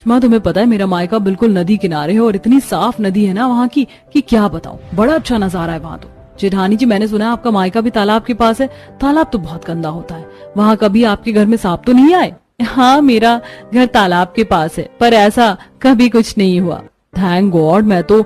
माँ तुम्हें पता है मेरा मायका बिल्कुल नदी किनारे है और इतनी साफ नदी है ना वहाँ की कि क्या बताऊँ, बड़ा अच्छा नजारा है वहाँ तो। जेठानी जी मैंने सुना है आपका मायका भी तालाब के पास है। तालाब तो बहुत गंदा होता है, वहाँ कभी आपके घर में सांप तो नहीं आए? हाँ मेरा घर तालाब के पास है पर ऐसा कभी कुछ नहीं हुआ, थैंक गॉड। मैं तो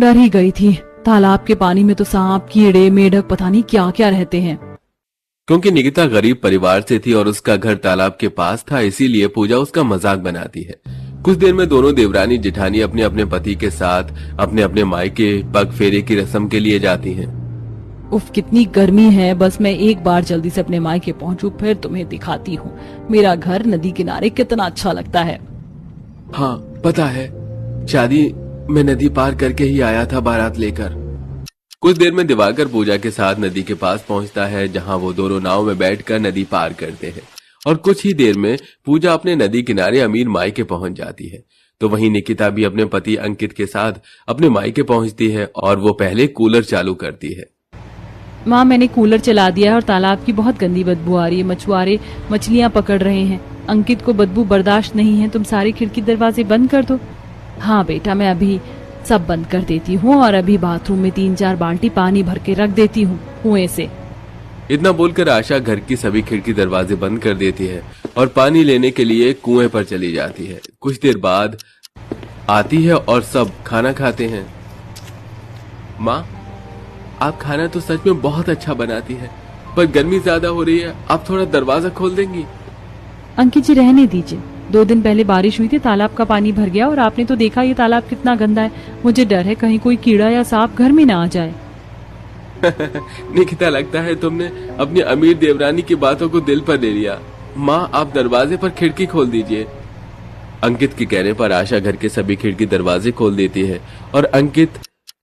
डर ही गई थी, तालाब के पानी में तो सांप कीड़े मेढक पता नहीं क्या क्या रहते हैं। क्योंकि निकिता गरीब परिवार से थी और उसका घर तालाब के पास था, इसीलिए पूजा उसका मजाक बनाती है। कुछ देर में दोनों देवरानी जेठानी अपने अपने पति के साथ अपने अपने मायके पग फेरे की रस्म के लिए जाती हैं। उफ कितनी गर्मी है, बस मैं एक बार जल्दी से अपने मायके पहुंचूं फिर तुम्हें दिखाती हूँ मेरा घर नदी किनारे कितना अच्छा लगता है। हाँ पता है, शादी में नदी पार करके ही आया था बारात लेकर। कुछ देर में दिवाकर पूजा के साथ नदी के पास पहुंचता है, जहां वो दोनों नाव में बैठकर नदी पार करते हैं। और कुछ ही देर में पूजा अपने नदी किनारे अमीर मायके पहुंच जाती है। तो वहीं निकिता भी अपने पति अंकित के साथ अपने मायके पहुंचती है और वो पहले कूलर चालू करती है। माँ मैंने कूलर चला दिया है और तालाब की बहुत गंदी बदबू आ रही है, मछुआरे मछलियाँ पकड़ रहे हैं। अंकित को बदबू बर्दाश्त नहीं है, तुम सारी खिड़की दरवाजे बंद कर दो। हाँ बेटा मैं अभी सब बंद कर देती हूँ और अभी बाथरूम में 3-4 बाल्टी पानी भर के रख देती हूँ कुएं से। इतना बोलकर आशा घर की सभी खिड़की दरवाजे बंद कर देती है और पानी लेने के लिए कुएं पर चली जाती है। कुछ देर बाद आती है और सब खाना खाते हैं। माँ आप खाना तो सच में बहुत अच्छा बनाती है, पर गर्मी ज्यादा हो रही है, आप थोड़ा दरवाजा खोल देंगी? अंकित जी रहने दीजिए, 2 दिन पहले बारिश हुई थी, तालाब का पानी भर गया और आपने तो देखा ये तालाब कितना गंदा है। मुझे डर है कहीं कोई कीड़ा या सांप घर में ना आ जाए। निकिता लगता है तुमने अपनी अमीर देवरानी की बातों को दिल पर ले लिया। माँ आप दरवाजे पर खिड़की खोल दीजिए। अंकित के कहने पर आशा घर के सभी खिड़की दरवाजे खोल देती है और अंकित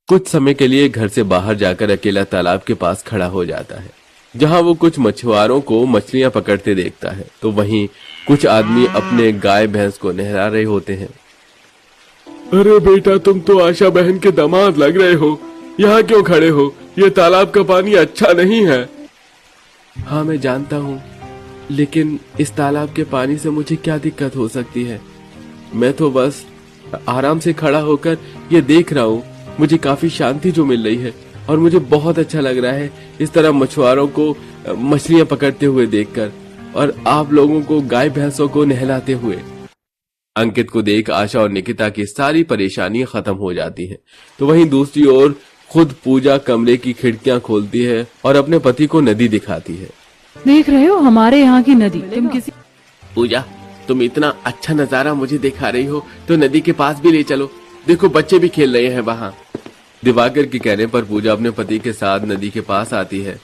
कुछ समय के लिए घर से बाहर जाकर अकेला तालाब के पास खड़ा हो जाता है, जहां वो कुछ मछुआरों को मछलियां पकड़ते देखता है। तो वहीं कुछ आदमी अपने गाय भैंस को नहला रहे होते हैं। अरे बेटा तुम तो आशा बहन के दामाद लग रहे हो, यहाँ क्यों खड़े हो? ये तालाब का पानी अच्छा नहीं है। हाँ मैं जानता हूँ, लेकिन इस तालाब के पानी से मुझे क्या दिक्कत हो सकती है? मैं तो बस आराम से खड़ा होकर ये देख रहा हूँ। मुझे काफी शांति जो मिल रही है और मुझे बहुत अच्छा लग रहा है इस तरह मछुआरों को मछलियां पकड़ते हुए देखकर और आप लोगों को गाय भैंसों को नहलाते हुए। अंकित को देख आशा और निकिता की सारी परेशानियां खत्म हो जाती हैं। तो वहीं दूसरी ओर खुद पूजा कमरे की खिड़कियां खोलती है और अपने पति को नदी दिखाती है। देख रहे हो हमारे यहाँ की नदी, तुम किसी पूजा तुम इतना अच्छा नजारा मुझे दिखा रही हो तो नदी के पास भी ले चलो, देखो बच्चे भी खेल रहे हैं वहाँ। दिवाकर के कहने पर पूजा अपने पति के साथ नदी के पास आती है,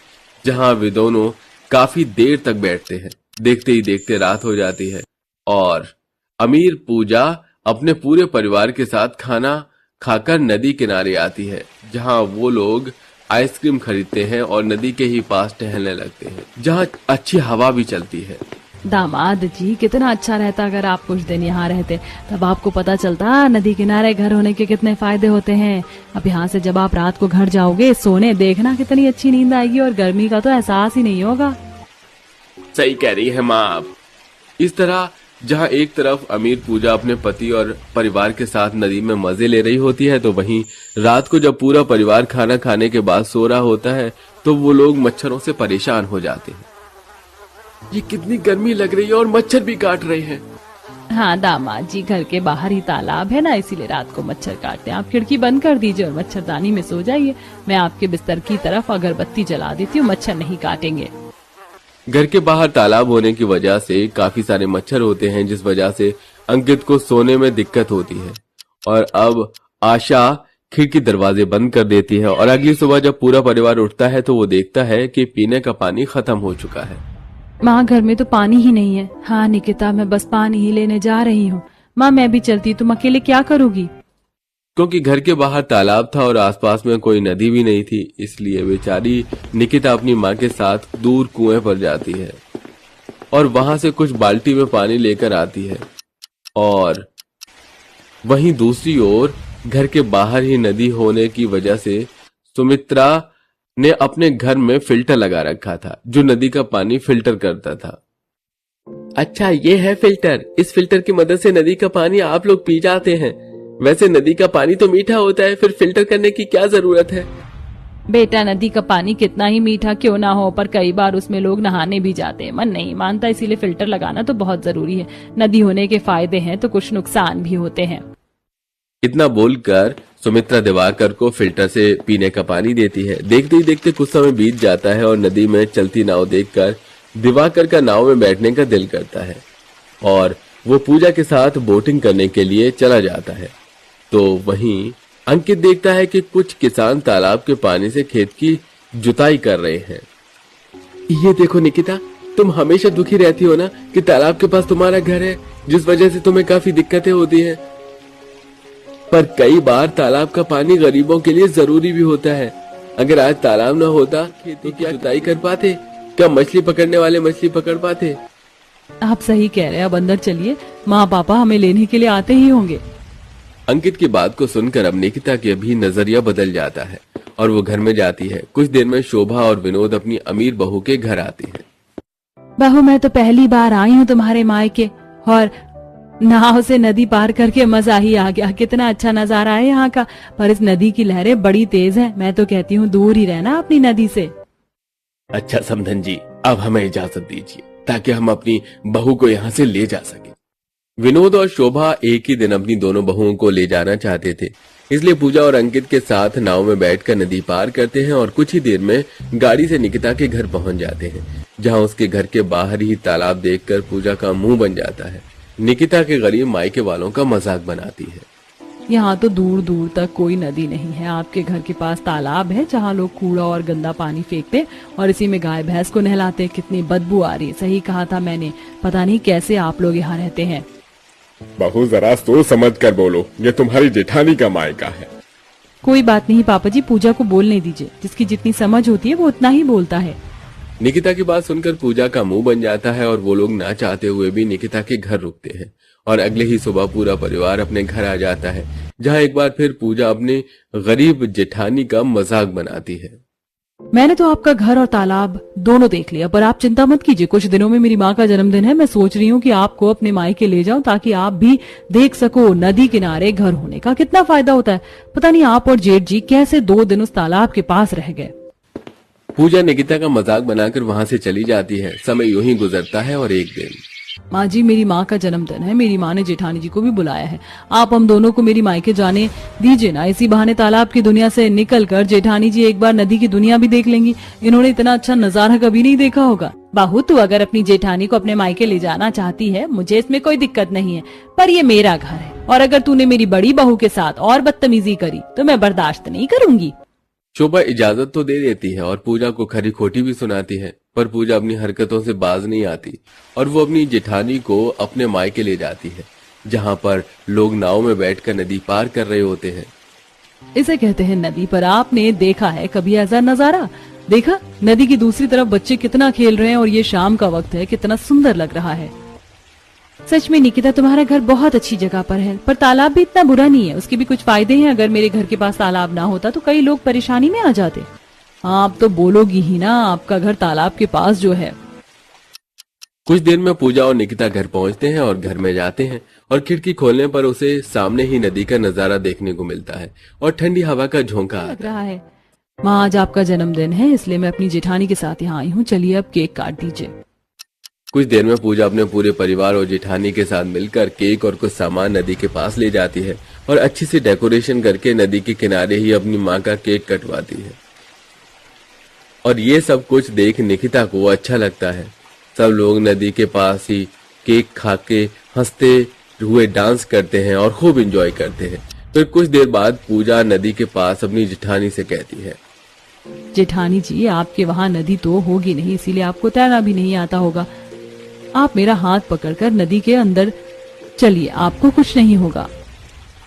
जहां वे दोनों काफी देर तक बैठते हैं। देखते ही देखते रात हो जाती है और अमीर पूजा अपने पूरे परिवार के साथ खाना खाकर नदी किनारे आती है, जहां वो लोग आइसक्रीम खरीदते हैं और नदी के ही पास टहलने लगते हैं, जहां अच्छी हवा भी चलती है। दामाद जी कितना अच्छा रहता अगर आप कुछ दिन यहाँ रहते, तब आपको पता चलता नदी किनारे घर होने के कितने फायदे होते हैं। अब यहाँ से जब आप रात को घर जाओगे सोने, देखना कितनी अच्छी नींद आएगी और गर्मी का तो एहसास ही नहीं होगा। सही कह रही है माँ आप। इस तरह जहाँ एक तरफ अमीर पूजा अपने पति और परिवार के साथ नदी में मजे ले रही होती है, तो वहीं रात को जब पूरा परिवार खाना खाने के बाद सो रहा होता है तो वो लोग मच्छरों से परेशान हो जाते हैं। ये कितनी गर्मी लग रही है और मच्छर भी काट रहे हैं। हाँ दामाद जी घर के बाहर ही तालाब है ना, इसीलिए रात को मच्छर काटते हैं। आप खिड़की बंद कर दीजिए और मच्छरदानी में सो जाइए। मैं आपके बिस्तर की तरफ अगरबत्ती जला देती हूँ, मच्छर नहीं काटेंगे। घर के बाहर तालाब होने की वजह से काफी सारे मच्छर होते हैं, जिस वजह से अंकित को सोने में दिक्कत होती है। और अब आशा खिड़की दरवाजे बंद कर देती है और अगली सुबह जब पूरा परिवार उठता है तो वो देखता है कि पीने का पानी खत्म हो चुका है। माँ घर में तो पानी ही नहीं है। हाँ निकिता मैं बस पानी ही लेने जा रही हूँ। माँ मैं भी चलती, तुम अकेले क्या करोगी? क्योंकि घर के बाहर तालाब था और आसपास में कोई नदी भी नहीं थी, इसलिए बेचारी निकिता अपनी माँ के साथ दूर कुएं पर जाती है और वहां से कुछ बाल्टी में पानी लेकर आती है। और वहीं दूसरी ओर घर के बाहर ही नदी होने की वजह से सुमित्रा ने अपने घर में फिल्टर लगा रखा था, जो नदी का पानी फिल्टर करता था। अच्छा, ये है फिल्टर। इस फिल्टर की मदद से नदी का पानी आप लोग पी जाते हैं। वैसे नदी का पानी तो मीठा होता है, फिर फिल्टर करने की क्या जरूरत है? बेटा, नदी का पानी कितना ही मीठा क्यों ना हो, पर कई बार उसमें लोग नहाने भी जाते हैं। मन नहीं मानता, इसीलिए फिल्टर लगाना तो बहुत जरूरी है। नदी होने के फायदे हैं तो कुछ नुकसान भी होते हैं। इतना बोलकर सुमित्रा दिवाकर को फिल्टर से पीने का पानी देती है। देखते ही देखते कुछ समय बीत जाता है और नदी में चलती नाव देखकर दिवाकर का नाव में बैठने का दिल करता है और वो पूजा के साथ बोटिंग करने के लिए चला जाता है। तो वहीं अंकित देखता है कि कुछ किसान तालाब के पानी से खेत की जुताई कर रहे हैं। ये देखो निकिता, तुम हमेशा दुखी रहती हो ना कि तालाब के पास तुम्हारा घर है, जिस वजह से तुम्हें काफी दिक्कतें होती हैं। पर कई बार तालाब का पानी गरीबों के लिए जरूरी भी होता है। अगर आज तालाब न होता तो क्या जुताई कर पाते? क्या मछली पकड़ने वाले मछली पकड़ पाते? आप सही कह रहे हैं। अब अंदर चलिए, माँ पापा हमें लेने के लिए आते ही होंगे। अंकित की बात को सुनकर अब निकिता की भी नजरिया बदल जाता है और वो घर में जाती है। कुछ देर में शोभा और विनोद अपनी अमीर बहू के घर आते हैं। बहू, मैं तो पहली बार आई हूँ तुम्हारे मायके और नाव से नदी पार करके मजा ही आ गया। कितना अच्छा नजारा है यहाँ का, पर इस नदी की लहरें बड़ी तेज हैं। मैं तो कहती हूँ दूर ही रहना अपनी नदी से। अच्छा समधन जी, अब हमें इजाजत दीजिए ताकि हम अपनी बहू को यहाँ से ले जा सके। विनोद और शोभा एक ही दिन अपनी दोनों बहुओं को ले जाना चाहते थे, इसलिए पूजा और अंकित के साथ नाव में बैठकर नदी पार करते हैं और कुछ ही देर में गाड़ी से निकिता के घर पहुंच जाते हैं, जहां उसके घर के बाहर ही तालाब देखकर पूजा का मुंह बन जाता है। निकिता के गरीब मायके वालों का मजाक बनाती है। यहाँ तो दूर दूर तक कोई नदी नहीं है। आपके घर के पास तालाब है जहाँ लोग कूड़ा और गंदा पानी फेंकते और इसी में गाय भैंस को नहलाते। कितनी बदबू आ रही है। सही कहा था मैंने, पता नहीं कैसे आप लोग यहाँ रहते हैं। बहू, जरा सोच समझ कर बोलो, ये तुम्हारी जेठानी का मायका है। कोई बात नहीं पापा जी, पूजा को बोलने दीजिए। जिसकी जितनी समझ होती है वो उतना ही बोलता है। निकिता की बात सुनकर पूजा का मुंह बन जाता है और वो लोग ना चाहते हुए भी निकिता के घर रुकते हैं और अगले ही सुबह पूरा परिवार अपने घर आ जाता है, जहां एक बार फिर पूजा अपने गरीब जेठानी का मजाक बनाती है। मैंने तो आपका घर और तालाब दोनों देख लिया, पर आप चिंता मत कीजिए। कुछ दिनों में मेरी माँ का जन्मदिन है। मैं सोच रही हूँ कि आपको अपने मायके ले जाऊं ताकि आप भी देख सको नदी किनारे घर होने का कितना फायदा होता है। पता नहीं आप और जेठ जी कैसे 2 दिन उस तालाब के पास रह गए। पूजा निकिता का मजाक बनाकर वहां से चली जाती है। समय यूं ही गुजरता है और एक दिन, माँ जी, मेरी माँ का जन्मदिन है। मेरी माँ ने जेठानी जी को भी बुलाया है। आप हम दोनों को मेरी मायके जाने दीजिए ना। इसी बहाने तालाब की दुनिया से निकलकर जेठानी जी एक बार नदी की दुनिया भी देख लेंगी। इन्होंने इतना अच्छा नजारा कभी नहीं देखा होगा। बहू, तू अगर अपनी जेठानी को अपने मायके ले जाना चाहती है, मुझे इसमें कोई दिक्कत नहीं है, पर ये मेरा घर है और अगर तूने मेरी बड़ी बहू के साथ और बदतमीजी करी तो मैं बर्दाश्त नहीं करूंगी। शोभा इजाजत तो दे देती है और पूजा को खरी खोटी भी सुनाती है, पर पूजा अपनी हरकतों से बाज नहीं आती और वो अपनी जेठानी को अपने मायके ले जाती है, जहां पर लोग नाव में बैठकर नदी पार कर रहे होते हैं। इसे कहते हैं नदी। पर आपने देखा है कभी ऐसा नजारा? देखा, नदी की दूसरी तरफ बच्चे कितना खेल रहे हैं और ये शाम का वक्त है, कितना सुंदर लग रहा है। सच में निकिता, तुम्हारा घर बहुत अच्छी जगह पर है, पर तालाब भी इतना बुरा नहीं है। उसके भी कुछ फायदे हैं। अगर मेरे घर के पास तालाब ना होता तो कई लोग परेशानी में आ जाते। आप तो बोलोगी ही ना, आपका घर तालाब के पास जो है। कुछ देर में पूजा और निकिता घर पहुंचते हैं और घर में जाते हैं और खिड़की खोलने पर उसे सामने ही नदी का नजारा देखने को मिलता है और ठंडी हवा का झोंका लग रहा है। माँ, आज आपका जन्मदिन है, इसलिए मैं अपनी जेठानी के साथ यहाँ आई हूँ। चलिए अब केक काट दीजिए। कुछ देर में पूजा अपने पूरे परिवार और जेठानी के साथ मिलकर केक और कुछ सामान नदी के पास ले जाती है और अच्छी सी डेकोरेशन करके नदी के किनारे ही अपनी माँ का केक कटवाती है। और ये सब कुछ देख निकिता को अच्छा लगता है। सब लोग नदी के पास ही केक खा के हंसते हुए डांस करते हैं और खूब एंजॉय करते हैं। फिर कुछ देर बाद पूजा नदी के पास अपनी जेठानी से कहती है, जेठानी जी, आपके वहाँ नदी तो होगी नहीं, इसीलिए आपको तैरना भी नहीं आता होगा। आप मेरा हाथ पकड़कर नदी के अंदर चलिए, आपको कुछ नहीं होगा।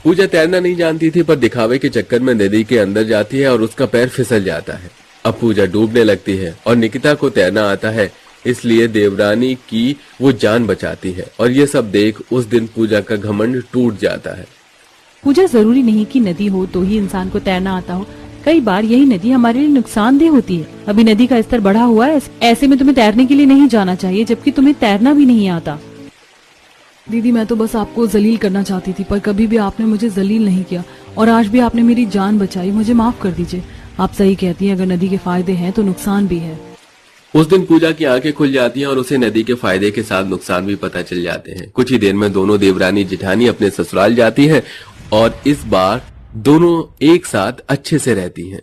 पूजा तैरना नहीं जानती थी, पर दिखावे के चक्कर में नदी के अंदर जाती है और उसका पैर फिसल जाता है। अब पूजा डूबने लगती है और निकिता को तैरना आता है, इसलिए देवरानी की वो जान बचाती है। और ये सब देख उस दिन पूजा का घमंड टूट जाता है। पूजा, जरूरी नहीं कि नदी हो तो ही इंसान को तैरना आता हो। कई बार यही नदी हमारे लिए नुकसानदेह होती है। अभी नदी का स्तर बढ़ा हुआ है, ऐसे में तुम्हें तैरने के लिए नहीं जाना चाहिए, जबकि तुम्हें तैरना भी नहीं आता। दीदी मैं तो बस आपको जलील करना चाहती थी, पर कभी भी आपने मुझे जलील नहीं किया और आज भी आपने मेरी जान बचाई। मुझे माफ कर दीजिए। आप सही कहती हैं, अगर नदी के फायदे हैं तो नुकसान भी है। उस दिन पूजा की आंखें खुल जाती हैं और उसे नदी के फायदे के साथ नुकसान भी पता चल जाते हैं। कुछ ही देर में दोनों देवरानी जेठानी अपने ससुराल जाती हैं और इस बार दोनों एक साथ अच्छे से रहती हैं।